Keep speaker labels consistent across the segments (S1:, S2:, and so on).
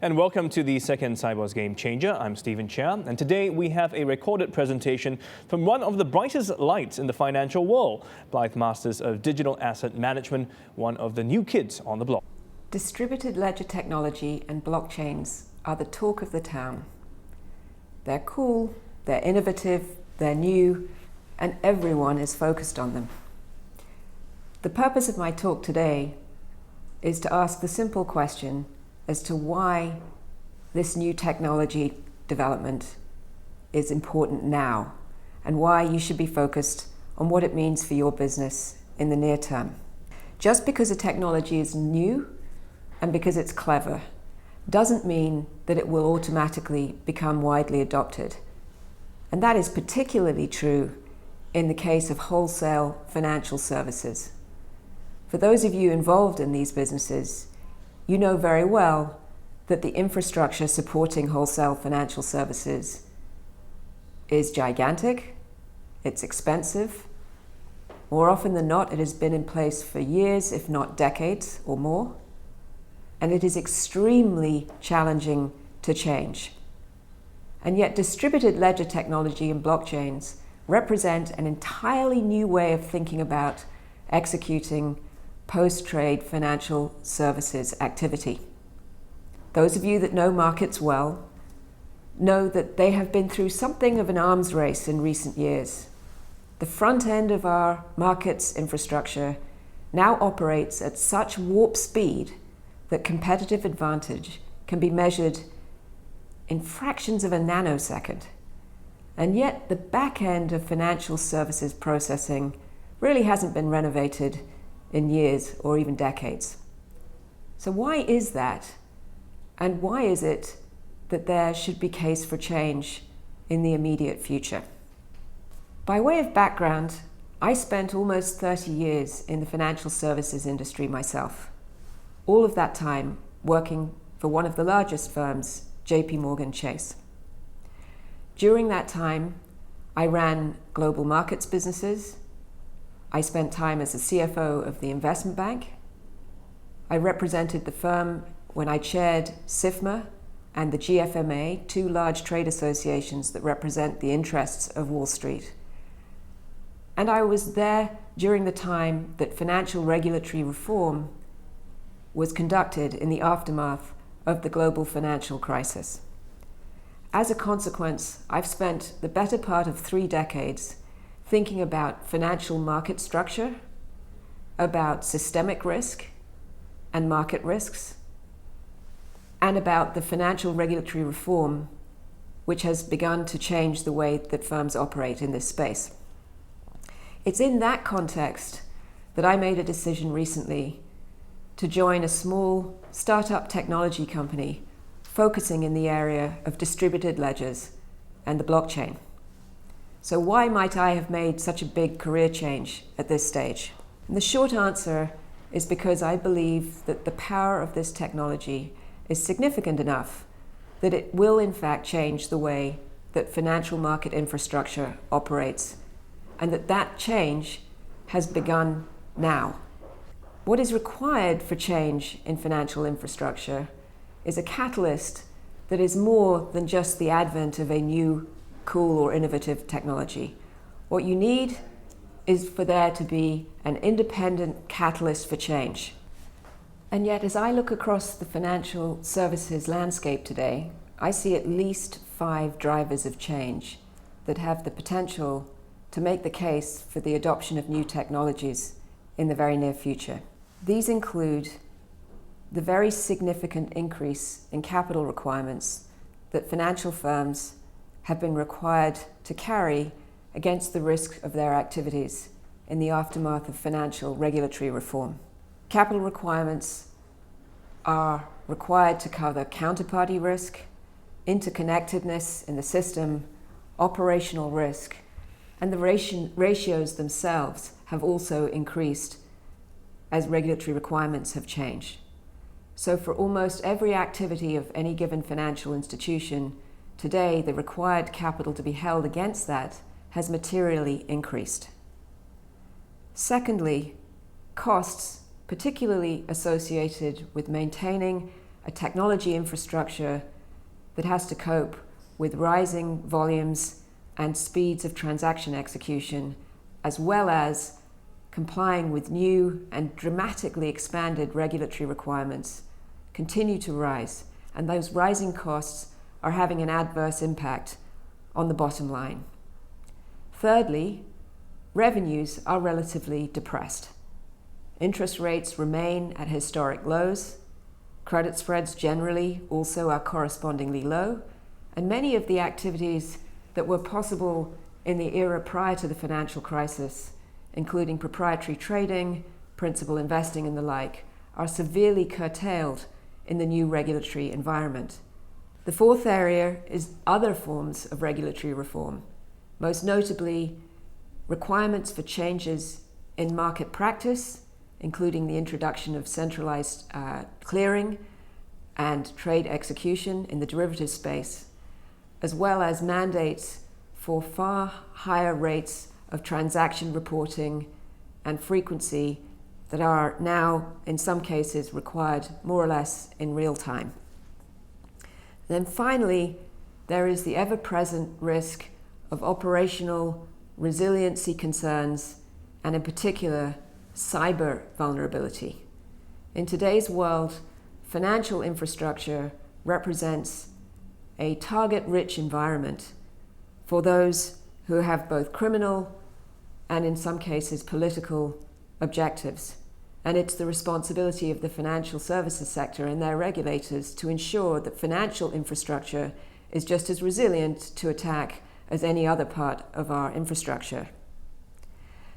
S1: And welcome to the second Sibos Game Changer. I'm Stephen Chia, and today we have a recorded presentation from one of the brightest lights in the financial world, Blythe Masters of Digital Asset Management, one of the new kids on the block.
S2: Distributed ledger technology and blockchains are the talk of the town. They're cool, they're innovative, they're new, and everyone is focused on them. The purpose of my talk today is to ask the simple question as to why this new technology development is important now and why you should be focused on what it means for your business in the near term. Just because a technology is new and because it's clever doesn't mean that it will automatically become widely adopted. And that is particularly true in the case of wholesale financial services. For those of you involved in these businesses, you know very well that the infrastructure supporting wholesale financial services is gigantic, it's expensive. More often than not, it has been in place for years, if not decades or more, and it is extremely challenging to change. And yet distributed ledger technology and blockchains represent an entirely new way of thinking about executing post-trade financial services activity. Those of you that know markets well know that they have been through something of an arms race in recent years. The front end of our markets infrastructure now operates at such warp speed that competitive advantage can be measured in fractions of a nanosecond. And yet the back end of financial services processing really hasn't been renovated in years or even decades. So why is that? And why is it that there should be case for change in the immediate future? By way of background, I spent almost 30 years in the financial services industry myself. All of that time working for one of the largest firms, JP Chase. During that time, I ran global markets businesses. I spent time as the CFO of the investment bank. I represented the firm when I chaired SIFMA and the GFMA, two large trade associations that represent the interests of Wall Street. And I was there during the time that financial regulatory reform was conducted in the aftermath of the global financial crisis. As a consequence, I've spent the better part of 3 decades thinking about financial market structure, about systemic risk and market risks, and about the financial regulatory reform which has begun to change the way that firms operate in this space. It's in that context that I made a decision recently to join a small startup technology company focusing in the area of distributed ledgers and the blockchain. So why might I have made such a big career change at this stage? And the short answer is because I believe that the power of this technology is significant enough that it will in fact change the way that financial market infrastructure operates, and that change has begun now. What is required for change in financial infrastructure is a catalyst that is more than just the advent of a new cool or innovative technology. What you need is for there to be an independent catalyst for change. And yet, as I look across the financial services landscape today, I see at least 5 drivers of change that have the potential to make the case for the adoption of new technologies in the very near future. These include the very significant increase in capital requirements that financial firms have been required to carry against the risk of their activities in the aftermath of financial regulatory reform. Capital requirements are required to cover counterparty risk, interconnectedness in the system, operational risk, and the ratios themselves have also increased as regulatory requirements have changed. So for almost every activity of any given financial institution, today the required capital to be held against that has materially increased. Secondly, costs, particularly associated with maintaining a technology infrastructure that has to cope with rising volumes and speeds of transaction execution, as well as complying with new and dramatically expanded regulatory requirements, continue to rise, and those rising costs are having an adverse impact on the bottom line. Thirdly, revenues are relatively depressed. Interest rates remain at historic lows, credit spreads generally also are correspondingly low, and many of the activities that were possible in the era prior to the financial crisis, including proprietary trading, principal investing and the like, are severely curtailed in the new regulatory environment. The fourth area is other forms of regulatory reform, most notably requirements for changes in market practice, including the introduction of centralized clearing and trade execution in the derivatives space, as well as mandates for far higher rates of transaction reporting and frequency that are now, in some cases, required more or less in real time. Then finally, there is the ever-present risk of operational resiliency concerns, and in particular, cyber vulnerability. In today's world, financial infrastructure represents a target-rich environment for those who have both criminal and, in some cases, political objectives. And it's the responsibility of the financial services sector and their regulators to ensure that financial infrastructure is just as resilient to attack as any other part of our infrastructure.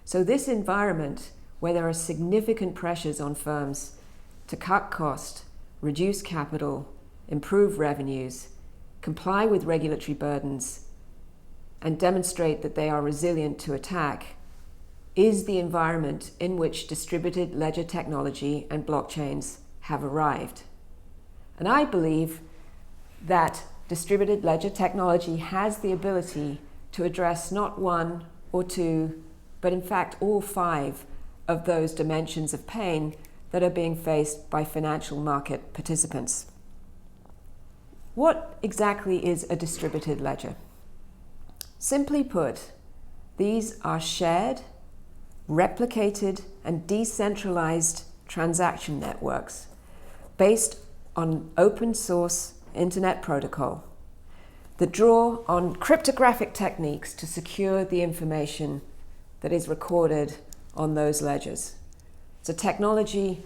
S2: So this environment, where there are significant pressures on firms to cut cost, reduce capital, improve revenues, comply with regulatory burdens, and demonstrate that they are resilient to attack, is the environment in which distributed ledger technology and blockchains have arrived. And I believe that distributed ledger technology has the ability to address not one or two, but in fact all five of those dimensions of pain that are being faced by financial market participants. What exactly is a distributed ledger? Simply put, these are shared, replicated, and decentralized transaction networks based on open source internet protocol that draw on cryptographic techniques to secure the information that is recorded on those ledgers. It's a technology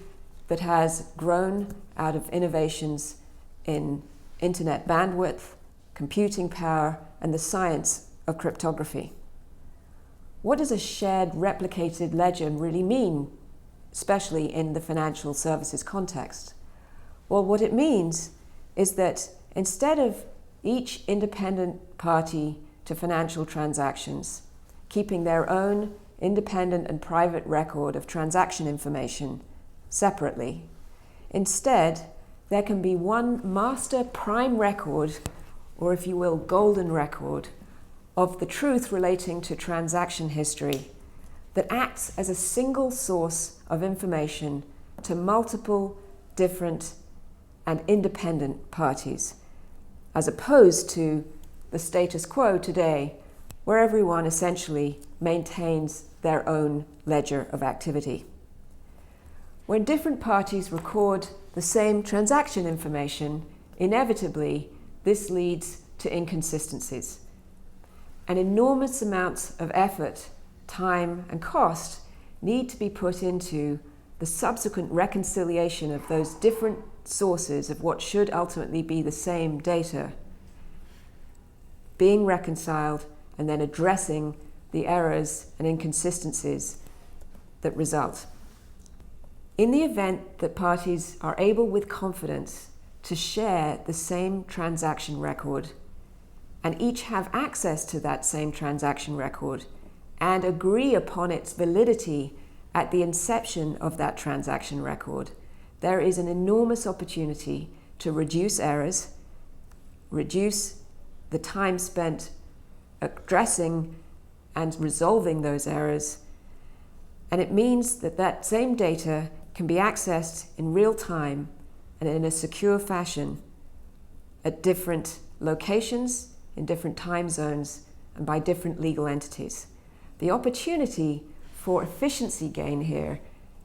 S2: that has grown out of innovations in internet bandwidth, computing power, and the science of cryptography. What does a shared replicated ledger really mean, especially in the financial services context? Well, what it means is that instead of each independent party to financial transactions keeping their own independent and private record of transaction information separately, instead there can be one master prime record, or if you will, golden record, of the truth relating to transaction history that acts as a single source of information to multiple different and independent parties, as opposed to the status quo today, where everyone essentially maintains their own ledger of activity. When different parties record the same transaction information, inevitably this leads to inconsistencies. And enormous amounts of effort, time, and cost need to be put into the subsequent reconciliation of those different sources of what should ultimately be the same data, being reconciled and then addressing the errors and inconsistencies that result. In the event that parties are able with confidence to share the same transaction record and each have access to that same transaction record and agree upon its validity at the inception of that transaction record, there is an enormous opportunity to reduce errors, reduce the time spent addressing and resolving those errors, and it means that that same data can be accessed in real time and in a secure fashion at different locations, in different time zones, and by different legal entities. The opportunity for efficiency gain here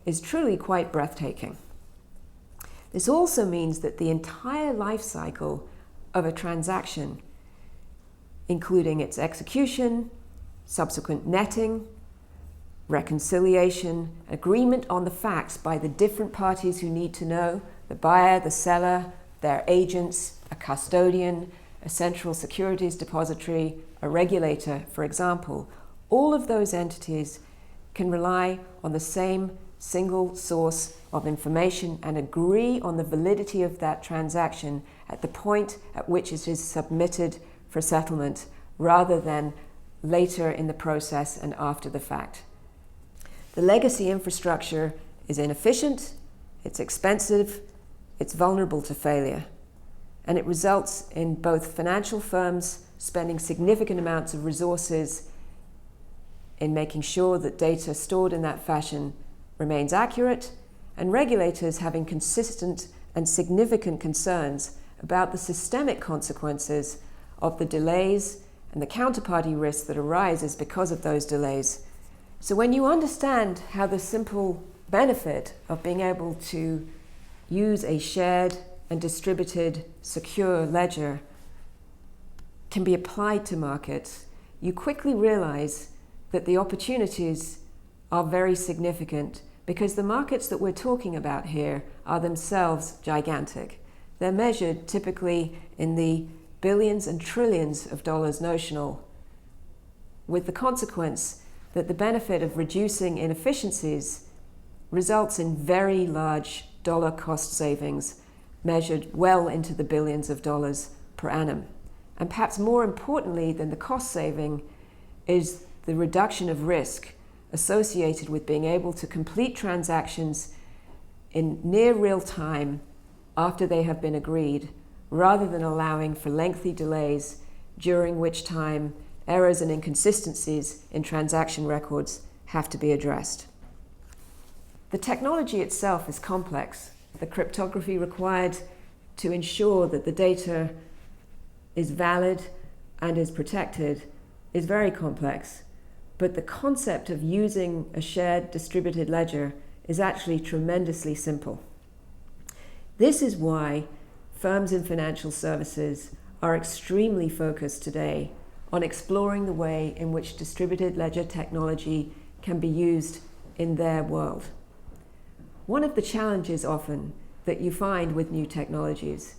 S2: is truly quite breathtaking. This also means that the entire life cycle of a transaction, including its execution, subsequent netting, reconciliation, agreement on the facts by the different parties who need to know, the buyer, the seller, their agents, a custodian, a central securities depository, a regulator, for example, all of those entities can rely on the same single source of information and agree on the validity of that transaction at the point at which it is submitted for settlement, rather than later in the process and after the fact. The legacy infrastructure is inefficient, it's expensive, it's vulnerable to failure, and it results in both financial firms spending significant amounts of resources in making sure that data stored in that fashion remains accurate, and regulators having consistent and significant concerns about the systemic consequences of the delays and the counterparty risk that arises because of those delays. So when you understand how the simple benefit of being able to use a shared and distributed secure ledger can be applied to markets, you quickly realize that the opportunities are very significant, because the markets that we're talking about here are themselves gigantic. They're measured typically in the billions and trillions of dollars notional, with the consequence that the benefit of reducing inefficiencies results in very large dollar cost savings, measured well into the billions of dollars per annum. And perhaps more importantly than the cost saving is the reduction of risk associated with being able to complete transactions in near real time after they have been agreed, rather than allowing for lengthy delays, during which time errors and inconsistencies in transaction records have to be addressed. The technology itself is complex. The cryptography required to ensure that the data is valid and is protected is very complex. But the concept of using a shared distributed ledger is actually tremendously simple. This is why firms in financial services are extremely focused today on exploring the way in which distributed ledger technology can be used in their world. One of the challenges often that you find with new technologies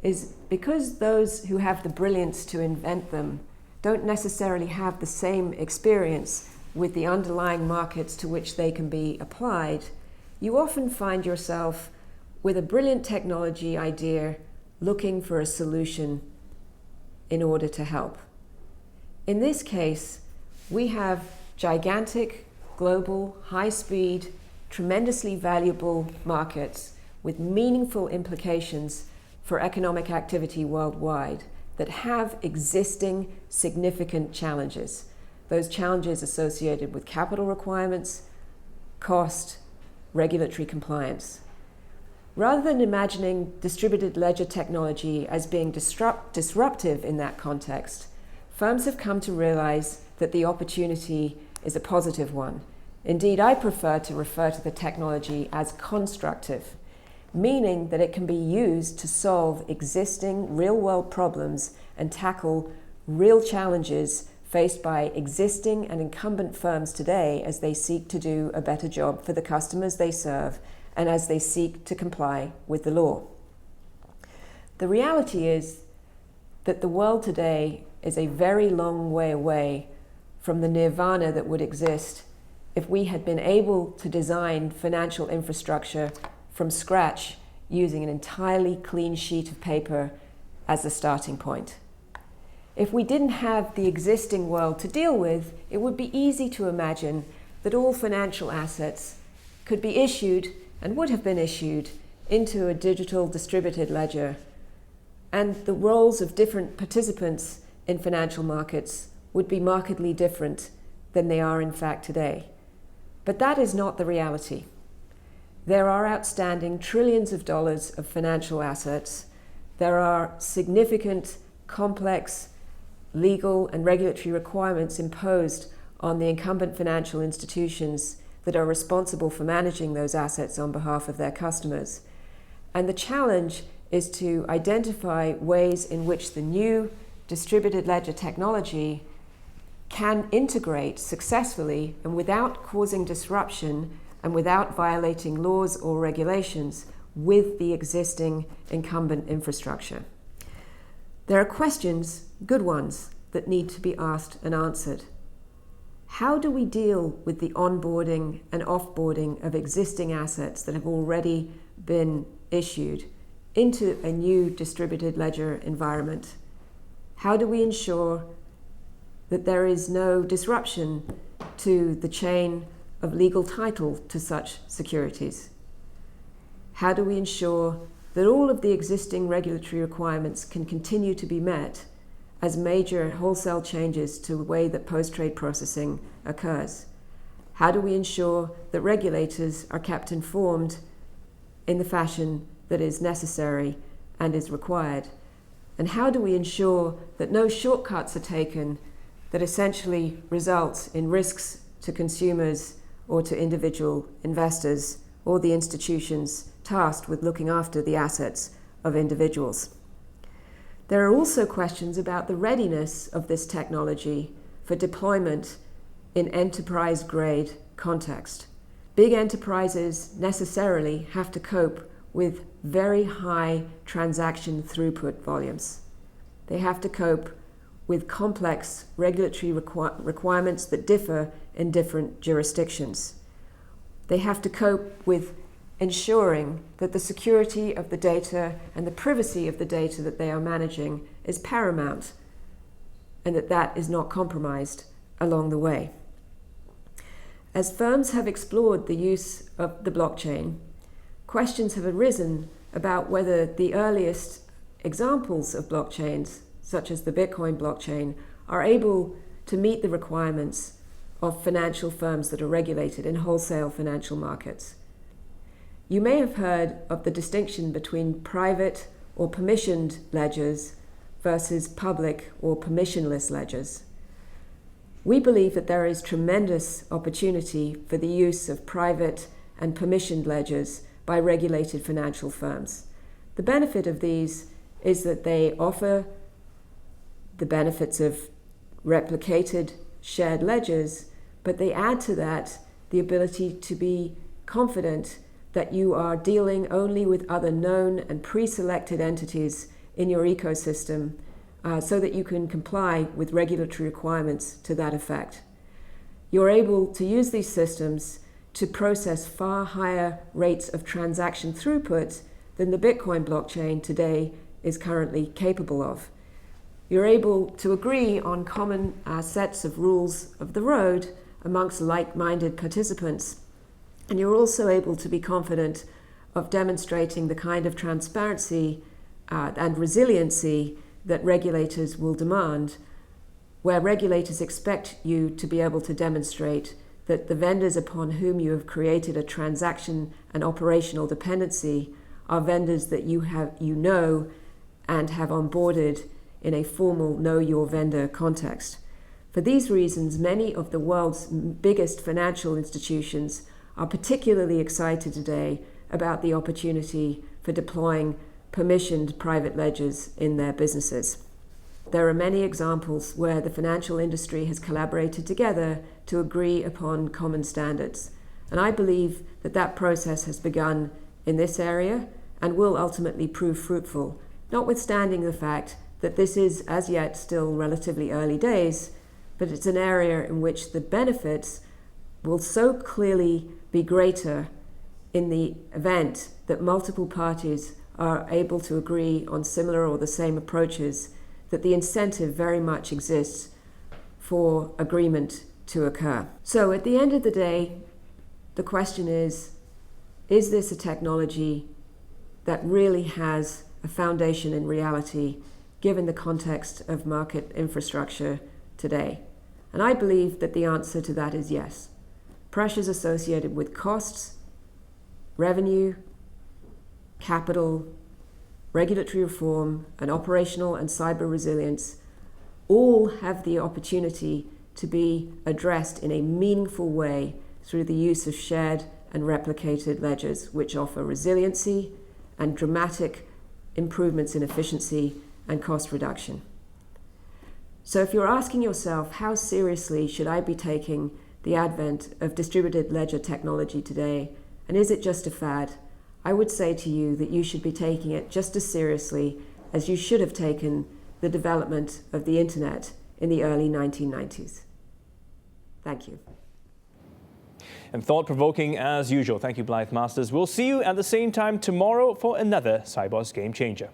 S2: is because those who have the brilliance to invent them don't necessarily have the same experience with the underlying markets to which they can be applied, you often find yourself with a brilliant technology idea looking for a solution in order to help. In this case, we have gigantic, global, high-speed, tremendously valuable markets with meaningful implications for economic activity worldwide that have existing significant challenges. Those challenges associated with capital requirements, cost, regulatory compliance. Rather than imagining distributed ledger technology as being disruptive in that context, firms have come to realize that the opportunity is a positive one. Indeed, I prefer to refer to the technology as constructive, meaning that it can be used to solve existing real-world problems and tackle real challenges faced by existing and incumbent firms today as they seek to do a better job for the customers they serve and as they seek to comply with the law. The reality is that the world today is a very long way away from the nirvana that would exist if we had been able to design financial infrastructure from scratch using an entirely clean sheet of paper as the starting point. If we didn't have the existing world to deal with, it would be easy to imagine that all financial assets could be issued and would have been issued into a digital distributed ledger, and the roles of different participants in financial markets would be markedly different than they are in fact today. But that is not the reality. There are outstanding trillions of dollars of financial assets. There are significant, complex legal and regulatory requirements imposed on the incumbent financial institutions that are responsible for managing those assets on behalf of their customers. And the challenge is to identify ways in which the new distributed ledger technology can integrate successfully and without causing disruption and without violating laws or regulations with the existing incumbent infrastructure. There are questions, good ones, that need to be asked and answered. How do we deal with the onboarding and offboarding of existing assets that have already been issued into a new distributed ledger environment? How do we ensure that there is no disruption to the chain of legal title to such securities? How do we ensure that all of the existing regulatory requirements can continue to be met as major wholesale changes to the way that post-trade processing occurs? How do we ensure that regulators are kept informed in the fashion that is necessary and is required? And how do we ensure that no shortcuts are taken that essentially results in risks to consumers or to individual investors or the institutions tasked with looking after the assets of individuals? There are also questions about the readiness of this technology for deployment in enterprise-grade context. Big enterprises necessarily have to cope with very high transaction throughput volumes. They have to cope with complex regulatory requirements that differ in different jurisdictions. They have to cope with ensuring that the security of the data and the privacy of the data that they are managing is paramount and that that is not compromised along the way. As firms have explored the use of the blockchain, questions have arisen about whether the earliest examples of blockchains, such as the Bitcoin blockchain, are able to meet the requirements of financial firms that are regulated in wholesale financial markets. You may have heard of the distinction between private or permissioned ledgers versus public or permissionless ledgers. We believe that there is tremendous opportunity for the use of private and permissioned ledgers by regulated financial firms. The benefit of these is that they offer the benefits of replicated shared ledgers, but they add to that the ability to be confident that you are dealing only with other known and pre-selected entities in your ecosystem so that you can comply with regulatory requirements to that effect. You're able to use these systems to process far higher rates of transaction throughput than the Bitcoin blockchain today is currently capable of. You're able to agree on common sets of rules of the road amongst like-minded participants, and you're also able to be confident of demonstrating the kind of transparency and resiliency that regulators will demand, where regulators expect you to be able to demonstrate that the vendors upon whom you have created a transaction and operational dependency are vendors that you know and have onboarded in a formal know your vendor context. For these reasons, many of the world's biggest financial institutions are particularly excited today about the opportunity for deploying permissioned private ledgers in their businesses. There are many examples where the financial industry has collaborated together to agree upon common standards. And I believe that that process has begun in this area and will ultimately prove fruitful, notwithstanding the fact that this is as yet still relatively early days, but it's an area in which the benefits will so clearly be greater in the event that multiple parties are able to agree on similar or the same approaches, that the incentive very much exists for agreement to occur. So at the end of the day, the question is this a technology that really has a foundation in reality, given the context of market infrastructure today? And I believe that the answer to that is yes. Pressures associated with costs, revenue, capital, regulatory reform, and operational and cyber resilience all have the opportunity to be addressed in a meaningful way through the use of shared and replicated ledgers, which offer resiliency and dramatic improvements in efficiency and cost reduction. So if you're asking yourself, how seriously should I be taking the advent of distributed ledger technology today, and is it just a fad? I would say to you that you should be taking it just as seriously as you should have taken the development of the internet in the early 1990s. Thank you.
S1: And thought-provoking as usual. Thank you, Blythe Masters. We'll see you at the same time tomorrow for another Sibos Game Changer.